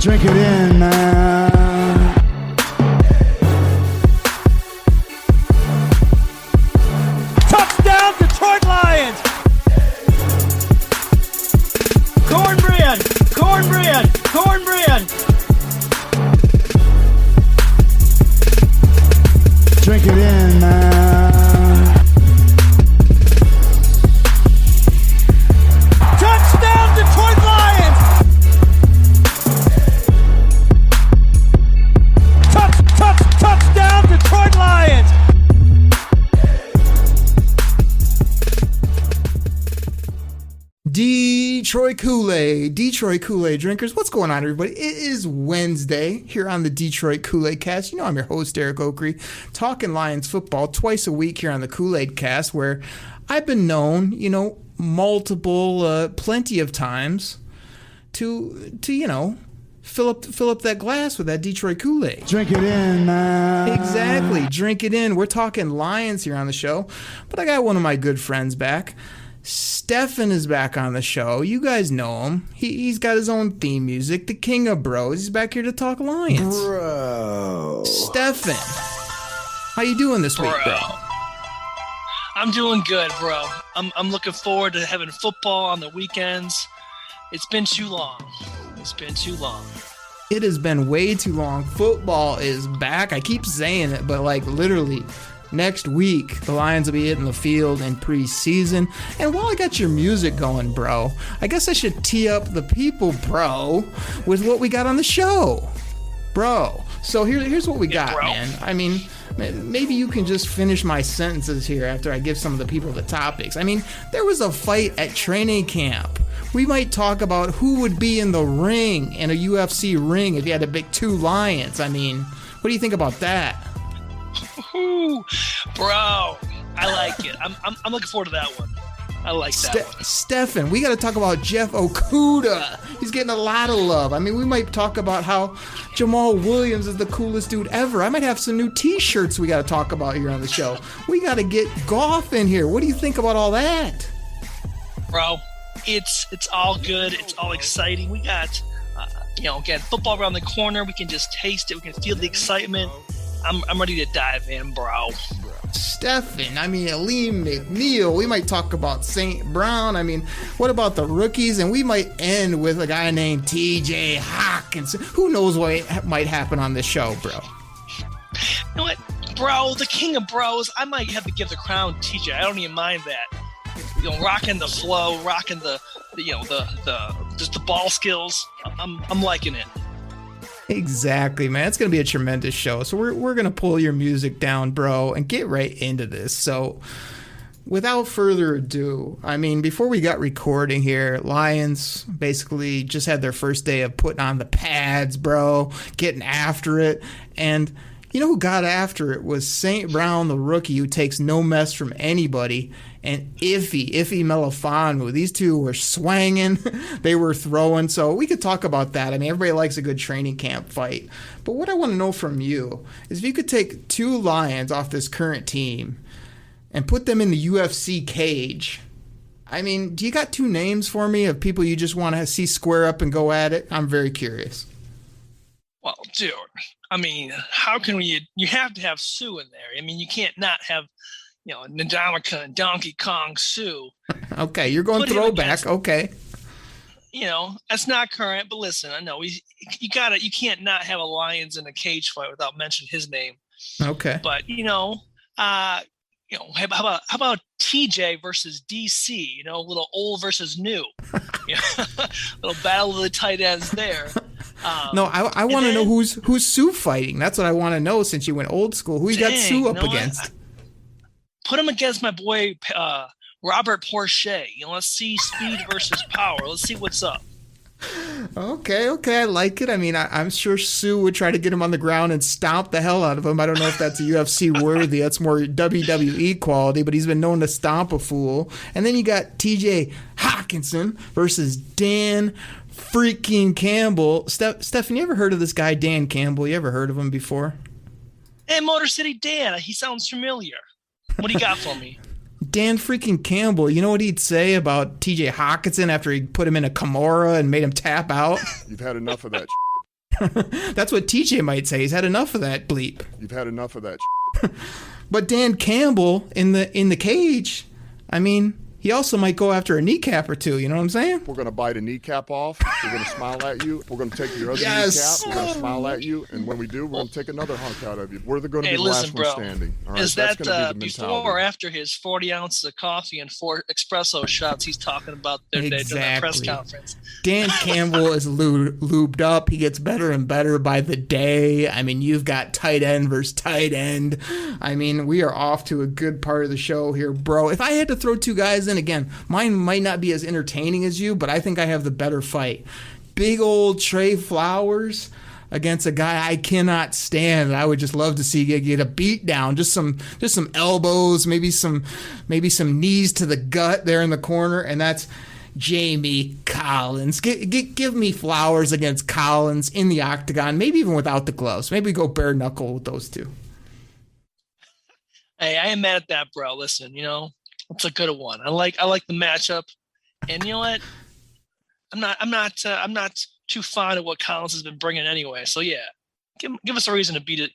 Drink it in, man. Touchdown, Detroit Lions! Cornbread! Cornbread! Cornbread! Drink it in, man. Touchdown, Detroit Lions! Touchdown, Detroit Lions! Detroit Koolaid drinkers. What's going on, everybody? It is Wednesday here on the Detroit Koolaid Cast. You know I'm your host, Eric Oakrey, talking Lions football twice a week here on the Koolaid Cast, where I've been known, plenty of times to fill up that glass with that Detroit Kool-Aid. Drink it in, man. Exactly. Drink it in. We're talking Lions here on the show, but I got one of my good friends back. Stefan is back on the show. You guys know him. He's got his own theme music, the King of Bros. He's back here to talk Lions. Bro. Stefan, how you doing this week, bro? I'm doing good, bro. I'm looking forward to having football on the weekends. It's been too long. It has been way too long. Football is back. I keep saying it, but literally next week, the Lions will be hitting the field in preseason. And while I got your music going, bro, I guess I should tee up the people, bro, with what we got on the show. Bro, so here's what we got, man. I mean, maybe you can just finish my sentences here after I give some of the people the topics. I mean, there was a fight at training camp. We might talk about who would be in the ring, in a UFC ring, if you had to pick two lions. I mean, what do you think about that? Ooh, bro, I like it. I'm looking forward to that one. I like that one. Stefan, we got to talk about Jeff Okudah. He's getting a lot of love. I mean, we might talk about how Jamal Williams is the coolest dude ever. I might have some new T-shirts we got to talk about here on the show. We got to get Goff in here. What do you think about all that? Bro, it's all good. It's all exciting. We got, again, football around the corner. We can just taste it. We can feel the excitement. I'm ready to dive in, bro. Stefan, I mean, Aleem McNeill. We might talk about St. Brown. I mean, what about the rookies? And we might end with a guy named TJ Hawkinson. Who knows what might happen on this show, bro? You know what, bro? The king of bros. I might have to give the crown to TJ. I don't even mind that. Rocking the flow, rocking the just the ball skills. I'm liking it. Exactly, man. It's going to be a tremendous show. So we're going to pull your music down, bro, and get right into this. So without further ado, I mean, before we got recording here, Lions basically just had their first day of putting on the pads, bro, getting after it. And you know who got after it was St. Brown, the rookie, who takes no mess from anybody, and Iffy Melifonwu. These two were swanging. They were throwing. So we could talk about that. I mean, everybody likes a good training camp fight. But what I want to know from you is if you could take two Lions off this current team and put them in the UFC cage. I mean, do you got two names for me of people you just want to see square up and go at it? I'm very curious. Well, dude, I mean, how can you have to have Sue in there. I mean, you can't not have, Ndamukong and Donkey Kong Sue. Okay, you're going throwback. Okay. That's not current, but listen, I know you can't not have a Lions in a cage fight without mentioning his name. Okay. But how about TJ versus DC? Little old versus new. Little battle of the tight ends there. No, I want to know who's Sue fighting. That's what I want to know since you went old school. Who you got Sue up against? Put him against my boy Robert Porsche. Let's see speed versus power. Let's see what's up. Okay, I like it. I mean, I'm sure Sue would try to get him on the ground and stomp the hell out of him. I don't know if that's a UFC worthy. That's more WWE quality, but he's been known to stomp a fool. And then you got TJ Hawkinson versus Dan freaking Campbell. Stephen, you ever heard of this guy, Dan Campbell? You ever heard of him before? Hey, Motor City Dan. He sounds familiar. What do you got for me? Dan freaking Campbell, you know what he'd say about TJ Hawkinson after he put him in a Kimura and made him tap out? You've had enough of that. That's what TJ might say. He's had enough of that bleep. You've had enough of that. But Dan Campbell in the cage, I mean, he also might go after a kneecap or two. You know what I'm saying? We're going to bite a kneecap off. We're going to smile at you. We're going to take your other Yes. kneecap. We're going to smile at you. And when we do, we're going to take another hunk out of you. We're going to be the listen, last one bro. standing. All right? Is That's that going to be the before mentality. or after his 40 ounces of coffee and 4 espresso shots he's talking about there during that press Exactly. conference? Dan Campbell is lubed up. He gets better and better by the day. I mean, you've got tight end versus tight end. I mean, we are off to a good part of the show here, bro. If I had to throw two guys in, again, mine might not be as entertaining as you, but I think I have the better fight. Big old Trey Flowers against a guy I cannot stand. I would just love to see get a beat down, just some elbows, maybe some knees to the gut there in the corner, and that's Jamie Collins. Give me Flowers against Collins in the octagon, maybe even without the gloves. Maybe go bare knuckle with those two. Hey, I ain't mad at that, bro. Listen, it's a good one. I like the matchup, and you know what? I'm not too fond of what Collins has been bringing anyway. So yeah, give us a reason to beat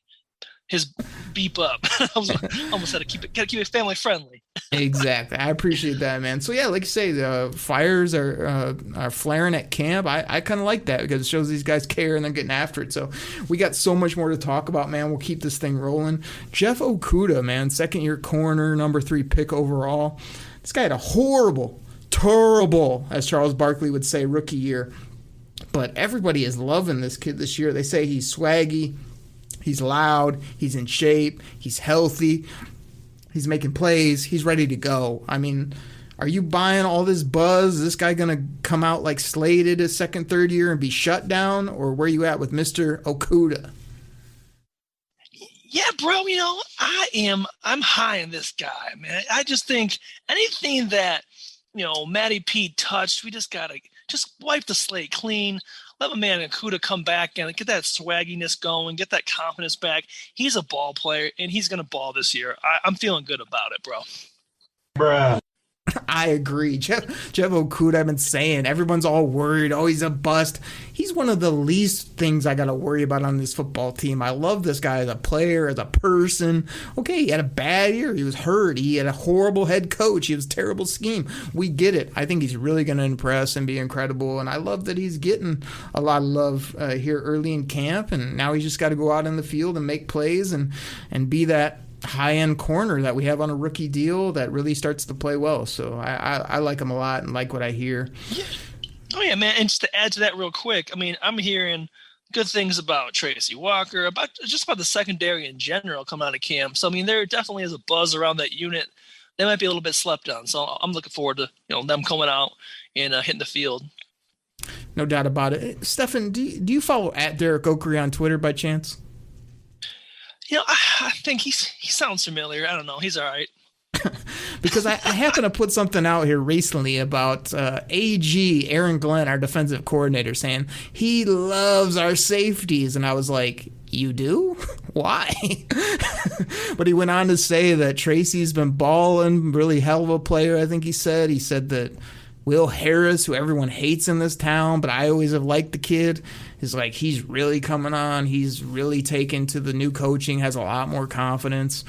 his beep up. I almost had to keep it family friendly. Exactly. I appreciate that, man. So yeah, like you say, the fires are flaring at camp. I kind of like that because it shows these guys care and they're getting after it. So we got so much more to talk about, man. We'll keep this thing rolling. Jeff Okudah, man, 2nd-year corner, number 3 pick overall. This guy had a terrible, as Charles Barkley would say, rookie year. But everybody is loving this kid this year. They say he's swaggy, he's loud, he's in shape, he's healthy. He's making plays. He's ready to go. I mean, are you buying all this buzz? Is this guy going to come out like slated his 2nd, 3rd year and be shut down? Or where you at with Mr. Okudah? Yeah, bro, I'm high on this guy, man. I just think anything that, Matty P touched, we just got to wipe the slate clean. Let my man Okudah come back and get that swagginess going, get that confidence back. He's a ball player, and he's going to ball this year. I'm feeling good about it, bro. Bruh. I agree. Jeff Okudah, I've been saying, everyone's all worried. Oh, he's a bust. He's one of the least things I got to worry about on this football team. I love this guy as a player, as a person. Okay, he had a bad year. He was hurt. He had a horrible head coach. He was a terrible scheme. We get it. I think he's really going to impress and be incredible, and I love that he's getting a lot of love here early in camp, and now he's just got to go out in the field and make plays and be that high-end corner that we have on a rookie deal that really starts to play well. So I like him a lot and like what I hear. Yeah. Oh, yeah, man. And just to add to that real quick, I mean, I'm hearing good things about Tracy Walker, about the secondary in general coming out of camp. So, I mean, there definitely is a buzz around that unit. They might be a little bit slept on. So I'm looking forward to, them coming out and hitting the field. No doubt about it. Stefan, do you follow at Derek Oakery on Twitter by chance? I think he sounds familiar. I don't know. He's all right. Because I happen to put something out here recently about AG, Aaron Glenn, our defensive coordinator, saying he loves our safeties. And I was like, you do? Why? But he went on to say that Tracy's been balling, really hell of a player, I think he said. He said that Will Harris, who everyone hates in this town, but I always have liked the kid, is like, he's really coming on. He's really taken to the new coaching, has a lot more confidence.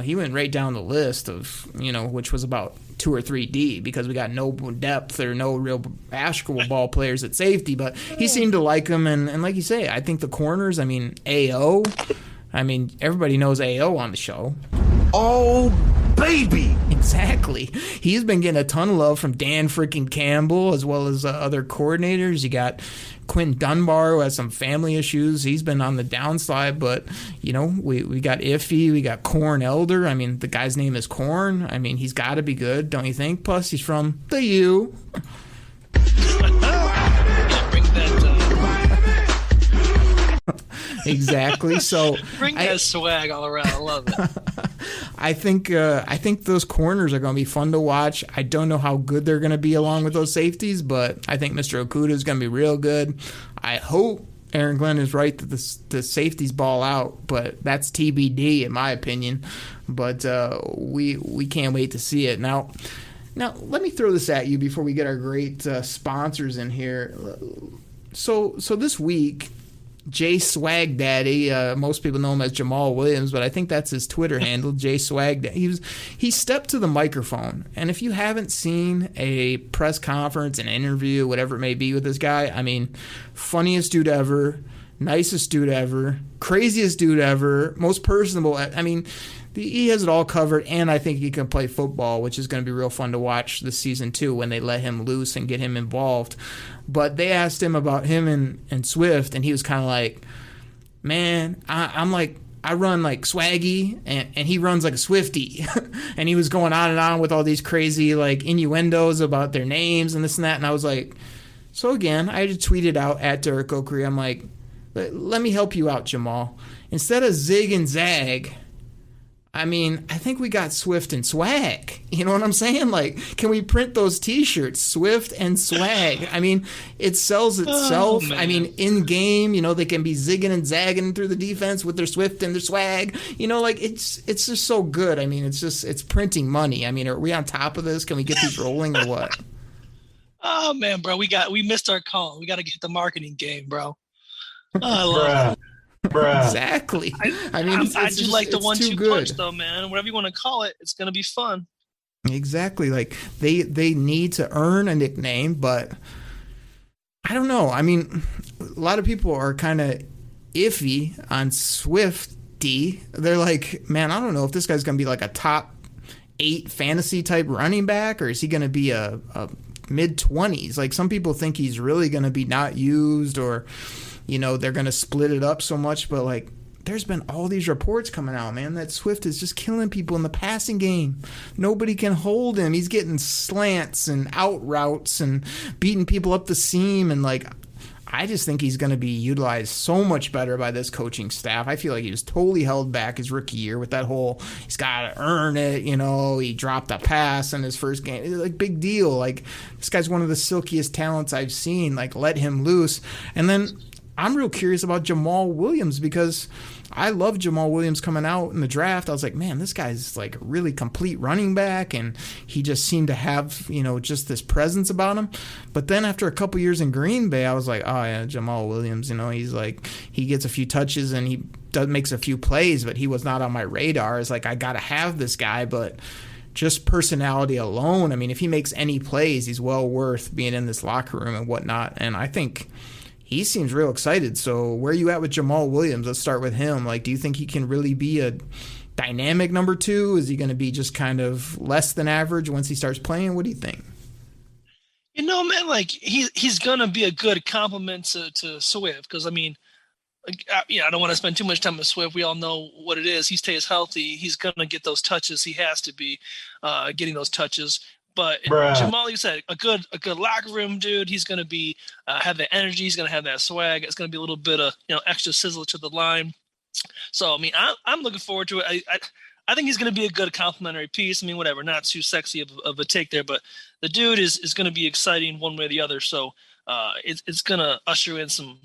He went right down the list of, which was about 2 or 3 D because we got no depth or no real basketball players at safety, but he seemed to like him. And like you say, I think the corners, AO, everybody knows AO on the show. Oh, baby. Exactly. He's been getting a ton of love from Dan freaking Campbell as well as other coordinators. You got Quinn Dunbar, who has some family issues. He's been on the downside, but, we got Iffy. We got Corn Elder. The guy's name is Corn. He's got to be good, don't you think? Plus, he's from the U. Bring that Exactly. So bring that swag all around. I love it. I think those corners are going to be fun to watch. I don't know how good they're going to be along with those safeties, but I think Mr. Okudah is going to be real good. I hope Aaron Glenn is right that the safeties ball out, but that's TBD in my opinion. But we can't wait to see it. Now, let me throw this at you before we get our great sponsors in here. So this week, J Swag Daddy. Most people know him as Jamal Williams, but I think that's his Twitter handle, J Swag Daddy. He stepped to the microphone, and if you haven't seen a press conference, an interview, whatever it may be with this guy, I mean, funniest dude ever, nicest dude ever, craziest dude ever, most personable. I mean, he has it all covered, and I think he can play football, which is going to be real fun to watch this season too when they let him loose and get him involved. But they asked him about him and Swift, and he was kind of like, man, I run like Swaggy, and he runs like a Swifty. And he was going on and on with all these crazy like innuendos about their names and this and that. And I was like, so again, I just tweeted out at Derek Oakery, I'm like, let me help you out, Jamal. Instead of zig and zag, I mean, I think we got Swift and Swag. You know what I'm saying? Like, can we print those T-shirts, Swift and Swag? I mean, it sells itself. Oh, I mean, in game, you know, they can be zigging and zagging through the defense with their Swift and their Swag. You know, like it's just so good. I mean, it's printing money. I mean, are we on top of this? Can we get these rolling or what? Oh man, bro, we missed our call. We got to get the marketing game, bro. Oh, I love it. Bruh. Exactly. I mean, I do like the 1-2 punch, good. though, man. Whatever you want to call it, it's gonna be fun. Exactly. Like they need to earn a nickname, but I don't know. I mean, a lot of people are kind of iffy on Swifty. They're like, man, I don't know if this guy's gonna be like a top 8 fantasy type running back, or is he gonna be a mid-20s? Like some people think he's really gonna be not used, or you know, they're going to split it up so much, but like there's been all these reports coming out, man, that Swift is just killing people in the passing game. Nobody can hold him. He's getting slants and out routes and beating people up the seam. And like, I just think he's going to be utilized so much better by this coaching staff. I feel like he was totally held back his rookie year with that whole, he's got to earn it. You know, he dropped a pass in his first game. It's like big deal. Like this guy's one of the silkiest talents I've seen. Like let him loose. And then I'm real curious about Jamal Williams because I love Jamal Williams coming out in the draft. I was like, man, this guy's like a really complete running back, and he just seemed to have, you know, just this presence about him. But then after a couple years in Green Bay, I was like, oh yeah, Jamal Williams, you know, he's like, he gets a few touches and he makes a few plays, but he was not on my radar. It's like, I got to have this guy, but just personality alone, I mean, if he makes any plays, he's well worth being in this locker room and whatnot. And I think he seems real excited. So where are you at with Jamal Williams? Let's start with him. Like, do you think he can really be a dynamic number 2? Is he going to be just kind of less than average once he starts playing? What do you think? You know, man, like he's going to be a good complement to Swift because, I mean, I don't want to spend too much time with Swift. We all know what it is. He stays healthy. He's going to get those touches. He has to be getting those touches. But Jamal, you said a good locker room dude. He's going to be have that energy. He's going to have that swag. It's going to be a little bit of extra sizzle to the line. So I mean, I'm looking forward to it. I think he's going to be a good complimentary piece. I mean, whatever, not too sexy of a take there, but the dude is going to be exciting one way or the other. So it's going to usher in some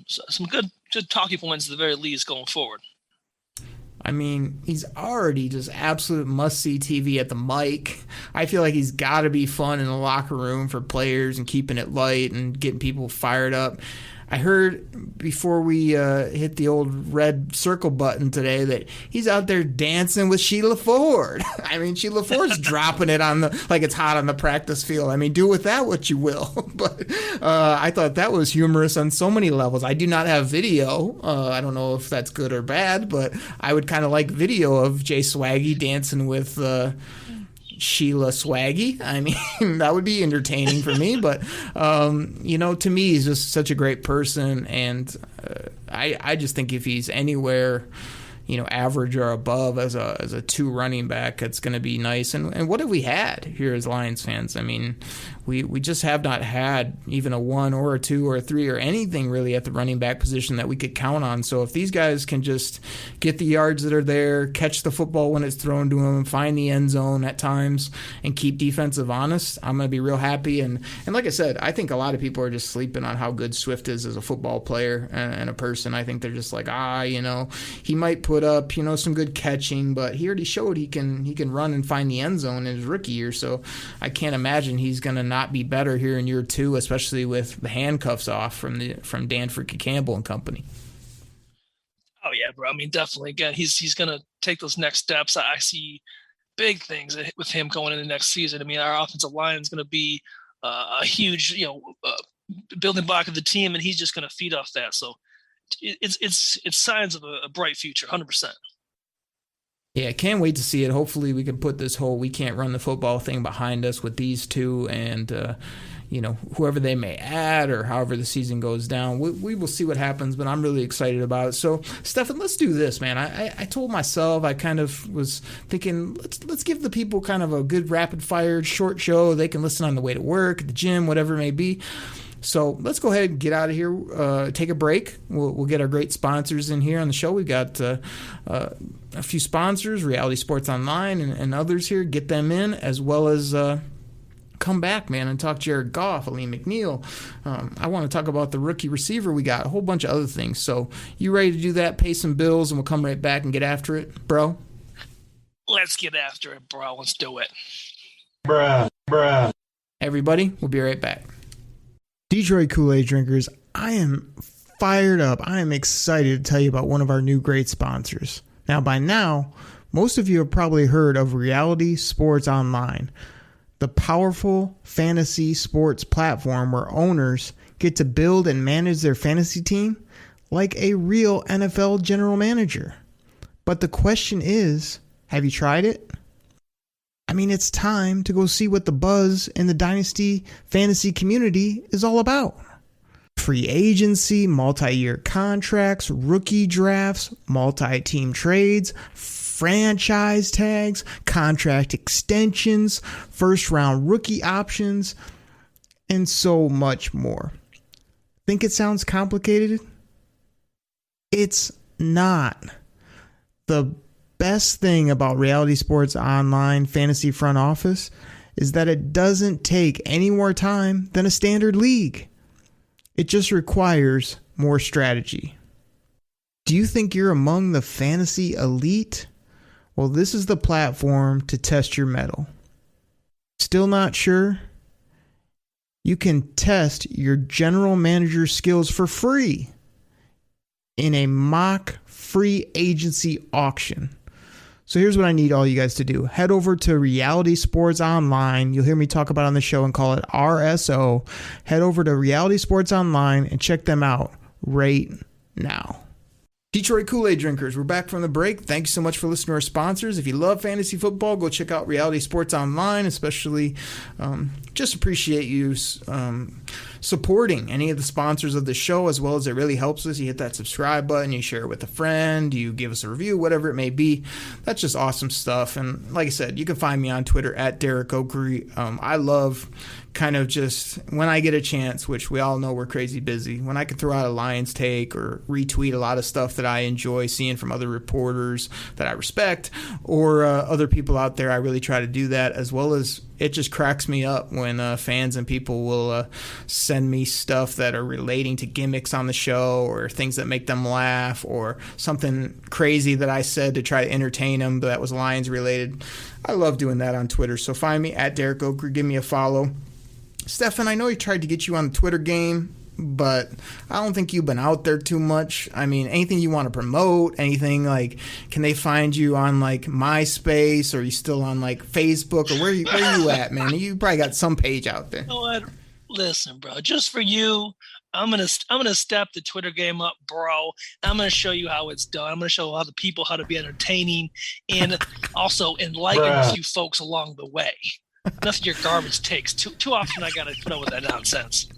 good talking points at the very least going forward. I mean, he's already just absolute must-see TV at the mic. I feel like he's got to be fun in the locker room for players and keeping it light and getting people fired up. I heard before we hit the old red circle button today that he's out there dancing with Sheila Ford. I mean, Sheila Ford's dropping it on like it's hot on the practice field. I mean, do with that what you will. But I thought that was humorous on so many levels. I do not have video. I don't know if that's good or bad, but I would kind of like video of Jay Swaggy dancing with Sheila Swaggy. I mean, that would be entertaining for me, but to me, he's just such a great person, and I just think if he's anywhere average or above as a 2 running back, it's going to be nice. And what have we had here as Lions fans? I mean, we just have not had even a 1 or a 2 or a 3 or anything really at the running back position that we could count on. So if these guys can just get the yards that are there, catch the football when it's thrown to them, find the end zone at times, and keep defensive honest, I'm going to be real happy. And like I said, I think a lot of people are just sleeping on how good Swift is as a football player and a person. I think they're just like, he might put up, some good catching, but he already showed he can run and find the end zone in his rookie year. So I can't imagine he's going to not be better here in year 2, especially with the handcuffs off from Dan Freaky Campbell and company. bro. I mean, definitely. Again, he's gonna take those next steps. I see big things with him going into next season. I mean, our offensive line is going to be a huge, building block of the team, and he's just going to feed off that. So it's signs of a bright future, 100%. Yeah, can't wait to see it. Hopefully we can put this whole we can't run the football thing behind us with these two and, whoever they may add or however the season goes down. We will see what happens, but I'm really excited about it. So, Stefan, let's do this, man. I told myself, I kind of was thinking, let's give the people kind of a good rapid-fire short show. They can listen on the way to work, the gym, whatever it may be. So let's go ahead and get out of here, take a break. We'll get our great sponsors in here on the show. We've got a few sponsors, Reality Sports Online and others here. Get them in, as well as come back, man, and talk Jared Goff, Aleem McNeill. I want to talk about the rookie receiver we got, a whole bunch of other things. So you ready to do that, pay some bills, and we'll come right back and get after it, bro? Let's get after it, bro. Let's do it. Bruh. Everybody, we'll be right back. Detroit Koolaid drinkers, I am fired up. I am excited to tell you about one of our new great sponsors. Now, by now, most of you have probably heard of Reality Sports Online, the powerful fantasy sports platform where owners get to build and manage their fantasy team like a real NFL general manager. But the question is, have you tried it? I mean, it's time to go see what the buzz in the Dynasty fantasy community is all about. Free agency, multi-year contracts, rookie drafts, multi-team trades, franchise tags, contract extensions, first-round rookie options, and so much more. Think it sounds complicated? It's not. The best thing about Reality Sports Online Fantasy Front Office is that it doesn't take any more time than a standard league. It just requires more strategy. Do you think you're among the fantasy elite? Well, this is the platform to test your mettle. Still not sure? You can test your general manager skills for free in a mock free agency auction. So here's what I need all you guys to do. Head over to Reality Sports Online. You'll hear me talk about it on the show and call it RSO. Head over to Reality Sports Online and check them out right now. Detroit Koolaid drinkers, we're back from the break. Thanks so much for listening to our sponsors. If you love fantasy football, go check out Reality Sports Online, especially just appreciate you supporting any of the sponsors of the show, as well as it really helps us. You hit that subscribe button, you share it with a friend, you give us a review, whatever it may be. That's just awesome stuff. And like I said, you can find me on Twitter at Derek Oakery. I love kind of just when I get a chance, which we all know we're crazy busy, when I can throw out a Lions take or retweet a lot of stuff that I enjoy seeing from other reporters that I respect or other people out there, I really try to do that, as well as it just cracks me up when fans and people will send me stuff that are relating to gimmicks on the show or things that make them laugh or something crazy that I said to try to entertain them that was Lions related. I love doing that on Twitter. So find me at Derek Oakery. Give me a follow. Stefan, I know he tried to get you on the Twitter game, but I don't think you've been out there too much. I mean, anything you want to promote, anything like, can they find you on like MySpace, or are you still on like Facebook, or where are you at, man? You probably got some page out there. You know what? Listen, bro, just for you, I'm gonna step the Twitter game up, bro. I'm gonna show you how it's done. I'm gonna show other people how to be entertaining and also enlighten a few folks along the way. Enough of your garbage takes. Too often I gotta put up with that nonsense.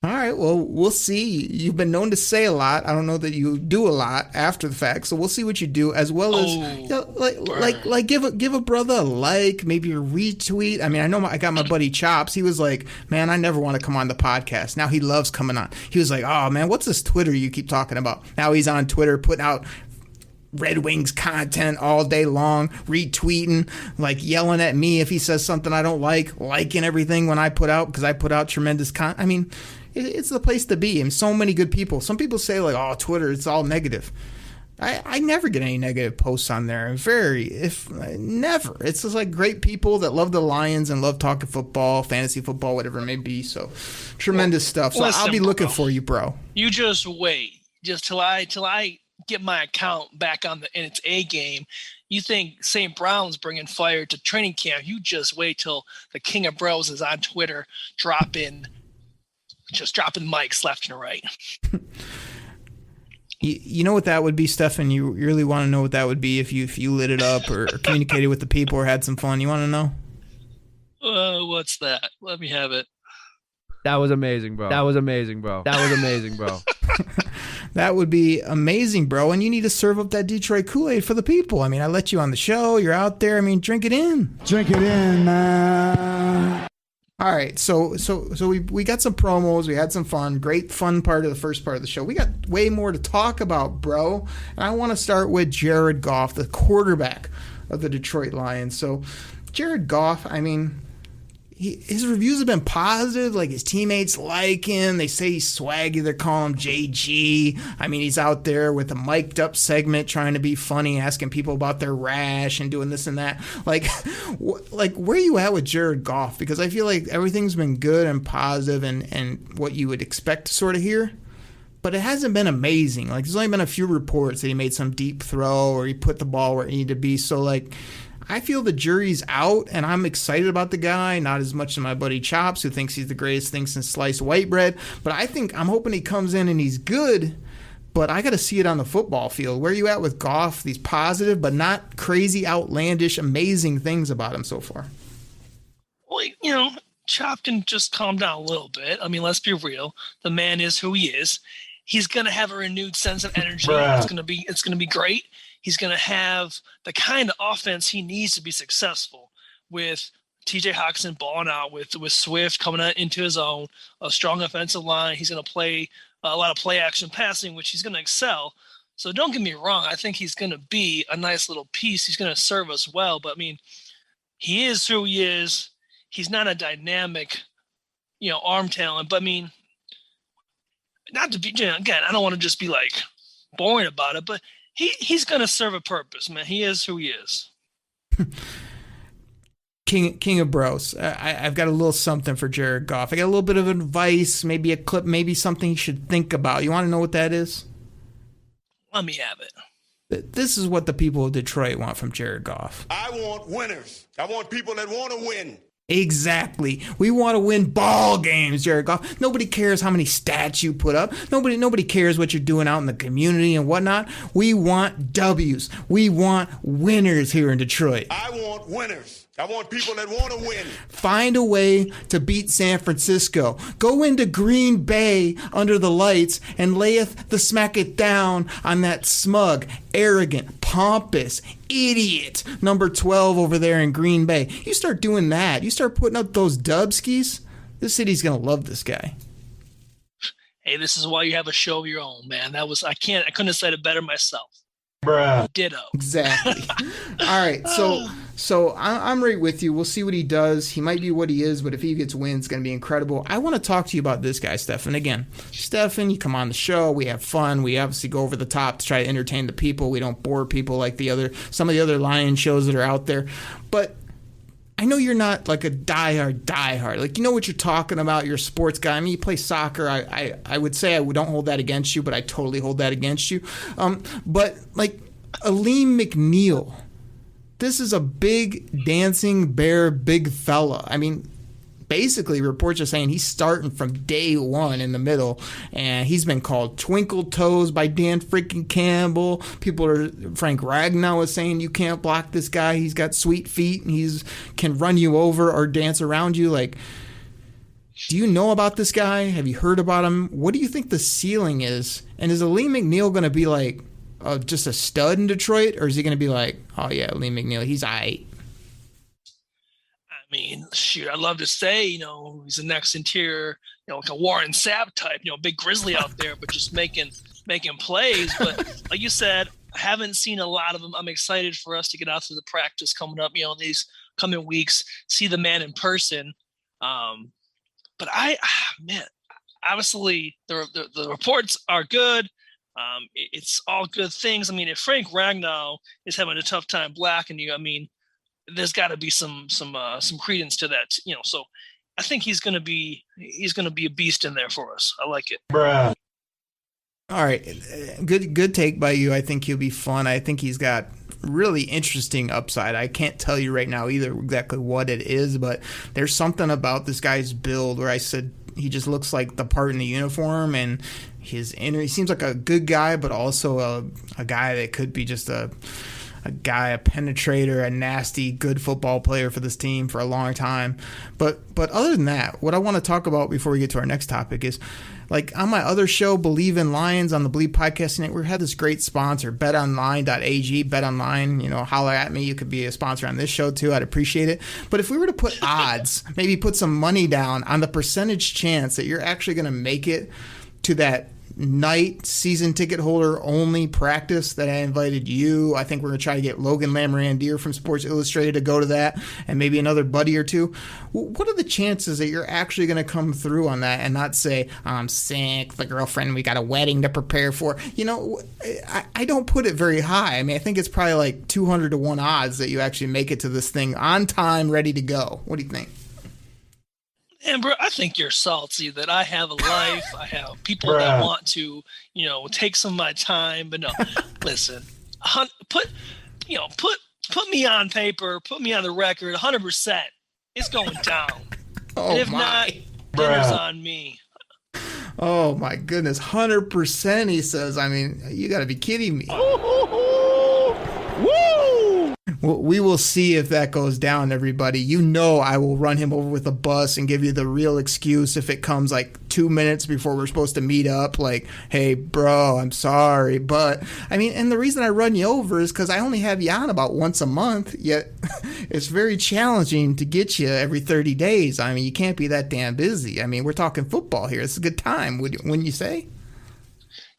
All right, well, we'll see. You've been known to say a lot. I don't know that you do a lot after the fact, so we'll see what you do, as well as give a brother a like, maybe a retweet. I mean, I know I got my buddy Chops. He was like, man, I never want to come on the podcast. Now he loves coming on. He was like, oh man, what's this Twitter you keep talking about? Now he's on Twitter putting out Red Wings content all day long, retweeting, like yelling at me if he says something I don't like, liking everything when I put out, because I put out tremendous content. I mean, it's the place to be. And so many good people. Some people say like, oh, Twitter, it's all negative. I never get any negative posts on there. Never. It's just like great people that love the Lions and love talking football, fantasy football, whatever it may be. So tremendous stuff. So listen, I'll be looking for you, bro. You just wait. Just till I get my account back in its A game. You think St. Brown's bringing fire to training camp? You just wait till the King of Bros is on Twitter, dropping mics left and right. You know what that would be, Stefan? You really want to know what that would be if you lit it up or communicated with the people or had some fun? You want to know? What's that? Let me have it. That was amazing, bro. That was amazing, bro. That would be amazing, bro. And you need to serve up that Detroit Kool-Aid for the people. I mean, I let you on the show. You're out there. I mean, drink it in. Drink it in, man. All right, so we got some promos, we had some fun, great fun part of the first part of the show. We got way more to talk about, bro. And I want to start with Jared Goff, the quarterback of the Detroit Lions. So Jared Goff, I mean, his reviews have been positive. Like, his teammates like him. They say he's swaggy. They're calling him JG. I mean, he's out there with a mic'd up segment trying to be funny, asking people about their rash and doing this and that. Like where are you at with Jared Goff? Because I feel like everything's been good and positive and what you would expect to sort of hear. But it hasn't been amazing. Like, there's only been a few reports that he made some deep throw or he put the ball where it needed to be. So, like, I feel the jury's out, and I'm excited about the guy, not as much as my buddy Chops, who thinks he's the greatest thing since sliced white bread. But I'm hoping he comes in and he's good, but I got to see it on the football field. Where are you at with Goff? These positive, but not crazy, outlandish, amazing things about him so far. Well, you know, Chop can just calm down a little bit. I mean, let's be real. The man is who he is. He's going to have a renewed sense of energy. It's going to be great. He's going to have the kind of offense he needs to be successful, with TJ Hawkinson balling out, with Swift coming into his own, a strong offensive line. He's going to play a lot of play action passing, which he's going to excel. So don't get me wrong. I think he's going to be a nice little piece. He's going to serve us well. But, I mean, he is who he is. He's not a dynamic, arm talent. But, I mean, not to be, again, I don't want to just be, like, boring about it, but he's going to serve a purpose, man. He is who he is. King of Bros. I've got a little something for Jared Goff. I got a little bit of advice, maybe a clip, maybe something you should think about. You want to know what that is? Let me have it. This is what the people of Detroit want from Jared Goff. I want winners. I want people that want to win. Exactly. We want to win ball games, Jared Goff. Nobody cares how many stats you put up. Nobody cares what you're doing out in the community and whatnot. We want W's. We want winners here in Detroit. I want winners. I want people that want to win. Find a way to beat San Francisco. Go into Green Bay under the lights and layeth the smack it down on that smug, arrogant, pompous, idiot number 12 over there in Green Bay. You start doing that. You start putting up those dubskis. This city's going to love this guy. Hey, this is why you have a show of your own, man. I couldn't have said it better myself. Bruh. Ditto. Exactly. All right, so I'm right with you. We'll see what he does. He might be what he is, but if he gets wins, it's going to be incredible. I want to talk to you about this guy, Stefan. Again, Stefan, you come on the show. We have fun. We obviously go over the top to try to entertain the people. We don't bore people like some of the other Lion shows that are out there. But I know you're not like a diehard. Like, you know what you're talking about. You're a sports guy. I mean, you play soccer. I would say I don't hold that against you, but I totally hold that against you. But like Aleem McNeill, this is a big dancing bear, big fella. I mean, basically reports are saying he's starting from day one in the middle, and he's been called Twinkle Toes by Dan freaking Campbell. Frank Ragnow is saying you can't block this guy. He's got sweet feet and he's can run you over or dance around you. Like, do you know about this guy? Have you heard about him? What do you think the ceiling is? And is Aleem McNeill going to be like just a stud in Detroit, or is he going to be like, oh yeah, Aleem McNeill, he's aight? I mean, shoot, I'd love to say, he's the next interior, like a Warren Sapp type, big grizzly out there, but just making plays. But like you said, I haven't seen a lot of them. I'm excited for us to get out to the practice coming up, these coming weeks, see the man in person. But obviously the reports are good. It's all good things. I mean, if Frank Ragnow is having a tough time blocking you, I mean, there's got to be some credence to that, So I think he's going to be a beast in there for us. I like it. Bruh. All right, good take by you. I think he'll be fun. I think he's got really interesting upside. I can't tell you right now either exactly what it is, but there's something about this guy's build where I said he just looks like the part in the uniform, and he seems like a good guy, but also a guy that could be just a penetrator, a nasty, good football player for this team for a long time. But other than that, what I want to talk about before we get to our next topic is, like, on my other show, Believe in Lions, on the Believe Podcast Network, we had this great sponsor, betonline.ag. BetOnline, holler at me. You could be a sponsor on this show too. I'd appreciate it. But if we were to put odds, maybe put some money down on the percentage chance that you're actually going to make it to that night season ticket holder only practice that I invited you. I think we're going to try to get Logan Lamrandier from Sports Illustrated to go to that, and maybe another buddy or two. What are the chances that you're actually going to come through on that and not say, I'm sick, the girlfriend, we got a wedding to prepare for? I don't put it very high. I mean, I think it's probably like 200 to 1 odds that you actually make it to this thing on time, ready to go. What do you think? Amber, I think you're salty that I have a life. I have people that want to, take some of my time. But no, listen, put me on paper, put me on the record, 100%. It's going down. And if not, dinner's on me. Oh my goodness, 100%. He says. I mean, you got to be kidding me. Well, we will see if that goes down, everybody. I will run him over with a bus and give you the real excuse if it comes like 2 minutes before we're supposed to meet up. Like, hey, bro, I'm sorry. But, I mean, and the reason I run you over is because I only have you on about once a month, yet it's very challenging to get you every 30 days. I mean, you can't be that damn busy. I mean, we're talking football here. It's a good time, wouldn't you say?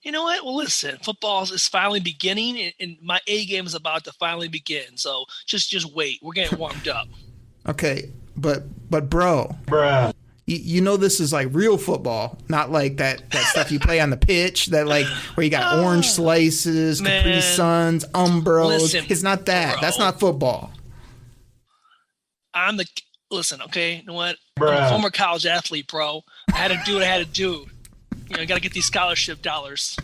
You know what? Well, listen, football is finally beginning, and my A game is about to finally begin. So just wait. We're getting warmed up. Okay, but bro, this is like real football, not like that stuff you play on the pitch. That like where you got orange slices, Capri Suns, Umbros. Listen, it's not that. bro. That's not football. Listen. Okay, you know what? I'm a former college athlete, bro. I had to do what I had to do. You got to get these scholarship dollars.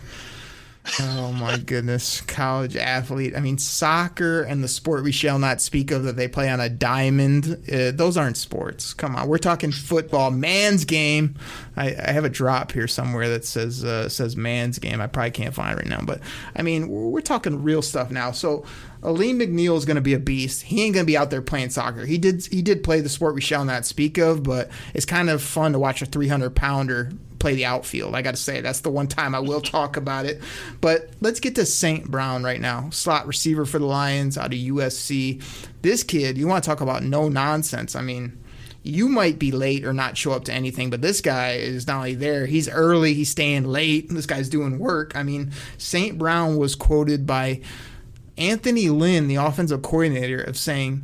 Oh, my goodness. College athlete. I mean, soccer and the sport we shall not speak of that they play on a diamond, those aren't sports. Come on. We're talking football. Man's game. I have a drop here somewhere that says man's game. I probably can't find it right now. But, I mean, we're talking real stuff now. So, Aleem McNeill is going to be a beast. He ain't going to be out there playing soccer. He did play the sport we shall not speak of, but it's kind of fun to watch a 300-pounder play the outfield. I got to say, that's the one time I will talk about it. But let's get to St. Brown right now. Slot receiver for the Lions out of USC. This kid, you want to talk about no nonsense. I mean, you might be late or not show up to anything, but this guy is not only there, he's early, he's staying late, this guy's doing work. I mean, St. Brown was quoted by Anthony Lynn, the offensive coordinator, of saying,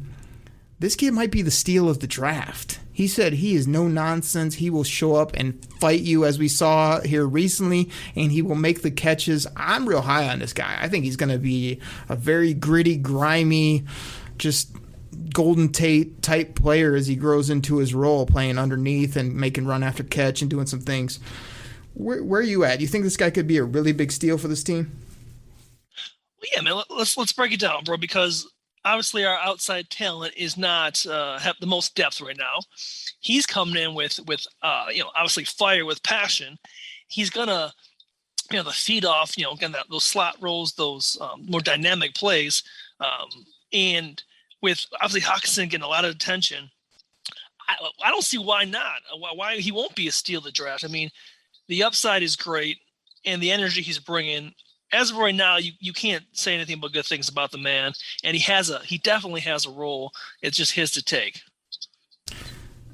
this kid might be the steal of the draft. He said he is no nonsense. He will show up and fight you, as we saw here recently, and he will make the catches. I'm real high on this guy. I think he's going to be a very gritty, grimy, just Golden Tate type player as he grows into his role, playing underneath and making run after catch and doing some things. Where are you at? Do you think this guy could be a really big steal for this team? Well, yeah, man. Let's break it down, bro, because obviously our outside talent is not have the most depth right now. He's coming in with obviously fire, with passion. He's gonna the feed off again those slot rolls, those more dynamic plays, and with obviously Hawkinson getting a lot of attention. I don't see why not. Why he won't be a steal of the draft. I mean, the upside is great, and the energy he's bringing. As of right now, you can't say anything but good things about the man, and he definitely has a role. It's just his to take.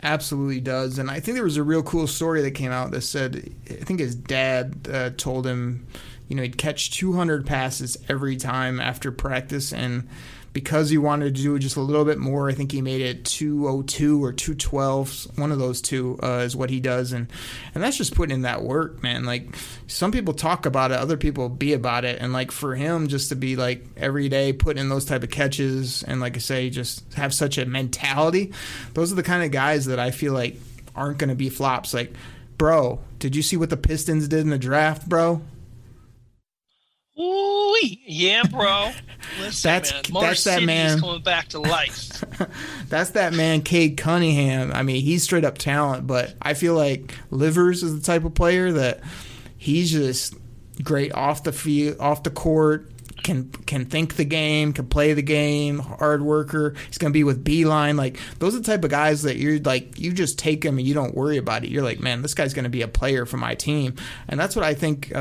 Absolutely does. And I think there was a real cool story that came out that said, I think his dad told him, he'd catch 200 passes every time after practice, and because he wanted to do just a little bit more, I think he made it 202 or 212. One of those two is what he does. And that's just putting in that work, man. Like, some people talk about it, other people be about it. And, like, for him just to be, like, every day putting in those type of catches and, like I say, just have such a mentality, those are the kind of guys that I feel like aren't going to be flops. Like, bro, did you see what the Pistons did in the draft, bro? me. Yeah, bro. Listen, that's that man. Is coming back to life. That's that man, Cade Cunningham. I mean, he's straight up talent, but I feel like Livers is the type of player that he's just great off the field, off the court. Can think the game, can play the game, hard worker. He's going to be with Beeline. Like, those are the type of guys that you're like, you just take him and you don't worry about it. You're like, man, this guy's going to be a player for my team. And that's what I think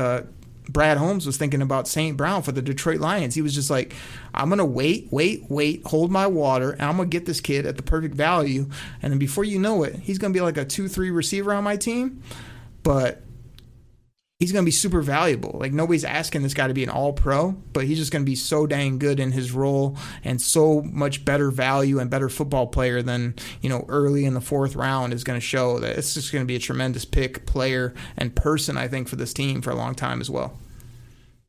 Brad Holmes was thinking about St. Brown for the Detroit Lions. He was just like, I'm going to wait, hold my water, and I'm going to get this kid at the perfect value. And then before you know it, he's going to be like a 2-3 receiver on my team. But he's going to be super valuable. Like, nobody's asking this guy to be an all-pro, but he's just going to be so dang good in his role and so much better value and better football player than, early in the 4th round is going to show that it's just going to be a tremendous pick, player, and person, I think, for this team for a long time as well.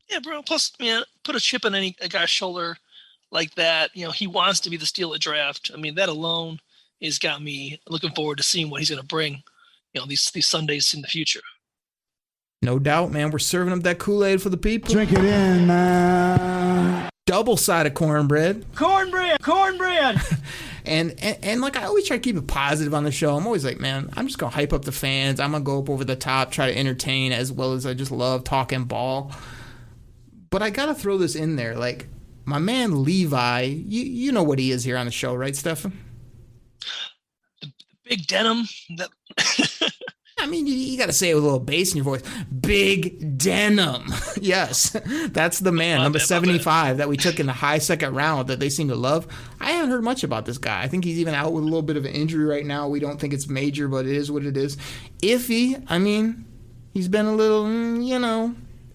Yeah, bro. Plus, man, put a chip on a guy's shoulder like that. He wants to be the steal of draft. I mean, that alone has got me looking forward to seeing what he's going to bring, these Sundays in the future. No doubt, man. We're serving up that Kool-Aid for the people. Drink it in, man. Double-sided cornbread. Cornbread. And like, I always try to keep it positive on the show. I'm always like, man, I'm just going to hype up the fans. I'm going to go up over the top, try to entertain as well as I just love talking ball. But I got to throw this in there. Like, my man Levi, you know what he is here on the show, right, Stefan? The big denim. That... I mean, you got to say it with a little bass in your voice. Big denim. Yes, that's the man, number 75, that we took in the high 2nd round that they seem to love. I haven't heard much about this guy. I think he's even out with a little bit of an injury right now. We don't think it's major, but it is what it is. Iffy. I mean, he's been a little,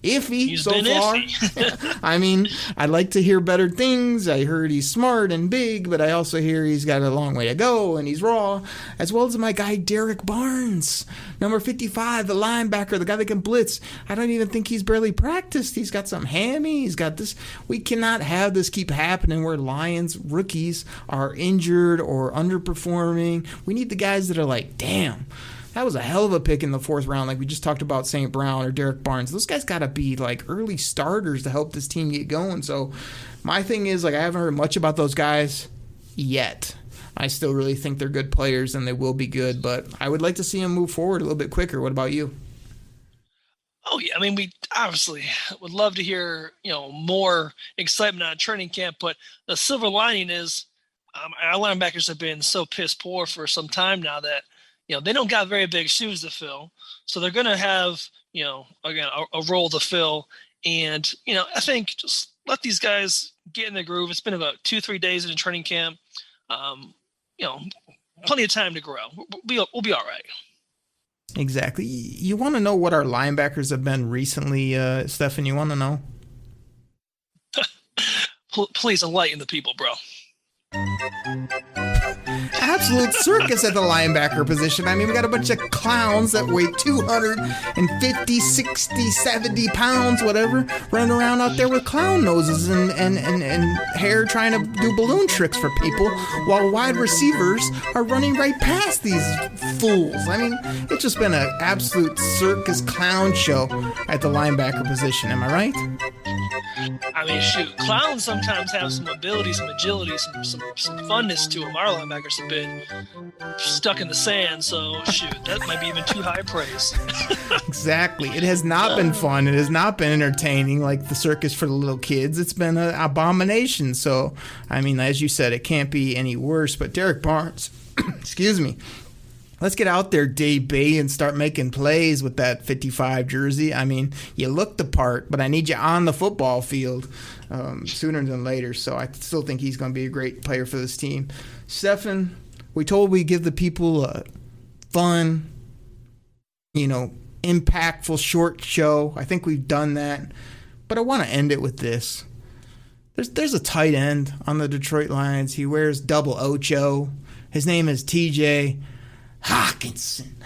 iffy so far. Iffy. I mean, I'd like to hear better things. I heard he's smart and big, but I also hear he's got a long way to go and he's raw, as well as my guy Derek Barnes, number 55, the linebacker, the guy that can blitz. I don't even think he's barely practiced. He's got some hammy. He's got this. We cannot have this keep happening where Lions rookies are injured or underperforming. We need the guys that are like, damn, that was a hell of a pick in the 4th round, like we just talked about St. Brown or Derek Barnes. Those guys got to be like early starters to help this team get going. So my thing is, like, I haven't heard much about those guys yet. I still really think they're good players and they will be good, but I would like to see them move forward a little bit quicker. What about you? Oh, yeah. I mean, we obviously would love to hear, more excitement on training camp, but the silver lining is our linebackers have been so piss poor for some time now that, they don't got very big shoes to fill. So they're going to have, again, a role to fill. And, I think just let these guys get in the groove. It's been about 2-3 days in training camp. Plenty of time to grow. We'll be all right. Exactly. You want to know what our linebackers have been recently, Stefan? You want to know? Please enlighten the people, bro. Absolute circus at the linebacker position. I mean, we got a bunch of clowns that weigh 250, 60, 70 pounds, whatever, running around out there with clown noses and hair trying to do balloon tricks for people, while wide receivers are running right past these fools. I mean, it's just been an absolute circus clown show at the linebacker position. Am I right? I mean, shoot, clowns sometimes have some ability, some agility, some funness to them. Our linebackers have been stuck in the sand, so shoot, that might be even too high praise. Exactly. It has not been fun. It has not been entertaining like the circus for the little kids. It's been an abomination. So, I mean, as you said, it can't be any worse. But Derek Barnes, excuse me, let's get out there, DB, and start making plays with that 55 jersey. I mean, you look the part, but I need you on the football field sooner than later. So I still think he's going to be a great player for this team. Stefan, we told we'd give the people a fun, impactful short show. I think we've done that. But I want to end it with this. There's a tight end on the Detroit Lions. He wears double ocho. His name is TJ Hawkinson.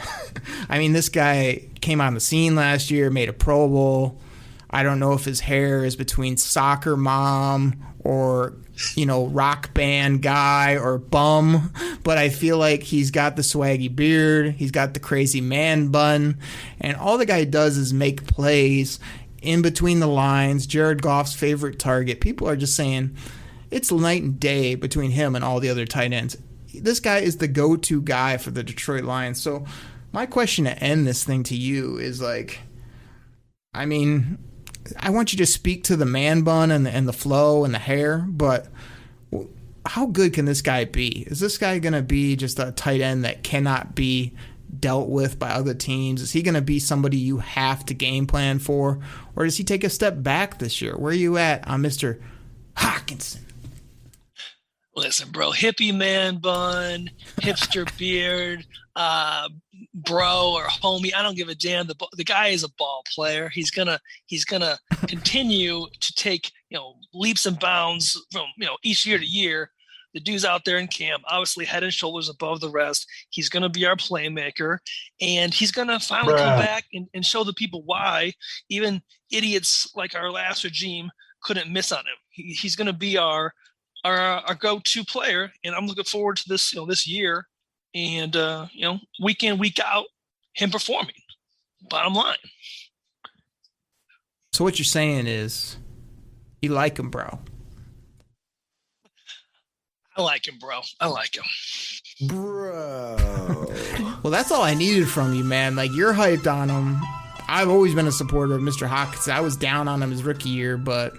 I mean, this guy came on the scene last year, made a Pro Bowl. I don't know if his hair is between soccer mom or, rock band guy or bum, but I feel like he's got the swaggy beard. He's got the crazy man bun. And all the guy does is make plays in between the lines, Jared Goff's favorite target. People are just saying it's night and day between him and all the other tight ends. This guy is the go-to guy for the Detroit Lions. So my question to end this thing to you is like, I mean, I want you to speak to the man bun and the flow and the hair, but how good can this guy be? Is this guy going to be just a tight end that cannot be dealt with by other teams? Is he going to be somebody you have to game plan for? Or does he take a step back this year? Where are you at on Mr. Hockenson? Listen, bro, hippie man bun, hipster beard, bro or homie, I don't give a damn. The guy is a ball player. He's gonna continue to take leaps and bounds from each year to year. The dude's out there in camp, obviously head and shoulders above the rest. He's gonna be our playmaker, and he's gonna finally come back and show the people why even idiots like our last regime couldn't miss on him. He's gonna be our go-to player, and I'm looking forward to this this year, and week in, week out, him performing. Bottom line. So what you're saying is you like him, bro. I like him, bro. I like him. Bro. Well, that's all I needed from you, man. Like, you're hyped on him. I've always been a supporter of Mr. Hockenson. I was down on him his rookie year, but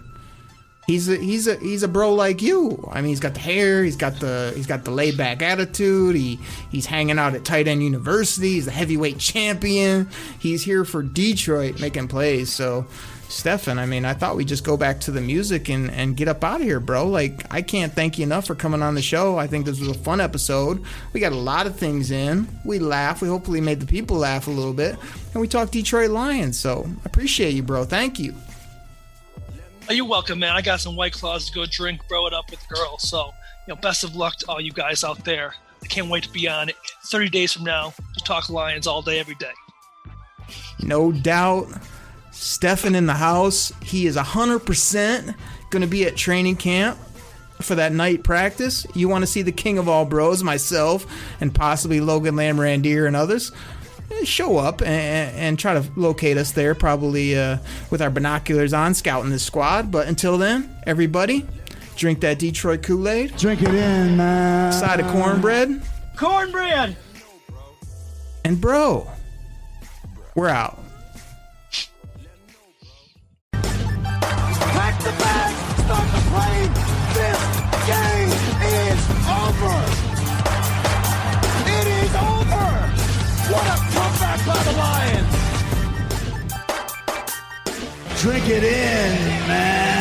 he's a bro like you. I mean, he's got the hair, he's got the laid back attitude. He's hanging out at tight end university. He's the heavyweight champion. He's here for Detroit making plays. So, Stefan, I mean, I thought we'd just go back to the music and get up out of here, bro. Like, I can't thank you enough for coming on the show. I think this was a fun episode. We got a lot of things in. We laughed. We hopefully made the people laugh a little bit. And we talked Detroit Lions. So, I appreciate you, bro. Thank you. Oh, you're welcome, man. I got some White Claws to go drink, bro it up with the girls. So, best of luck to all you guys out there. I can't wait to be on it 30 days from now to talk Lions all day, every day. No doubt. Stefan in the house. He is 100% going to be at training camp for that night practice. You want to see the king of all bros, myself, and possibly Logan Lamrandier and others. Show up and try to locate us there, probably with our binoculars on, scouting this squad. But until then, everybody, drink that Detroit Kool-Aid. Drink it in, man. Side of cornbread. Cornbread! And bro, we're out. Pack the bag! Start the plane! This game is over! It is over! What a comeback by the Lions! Drink it in, man.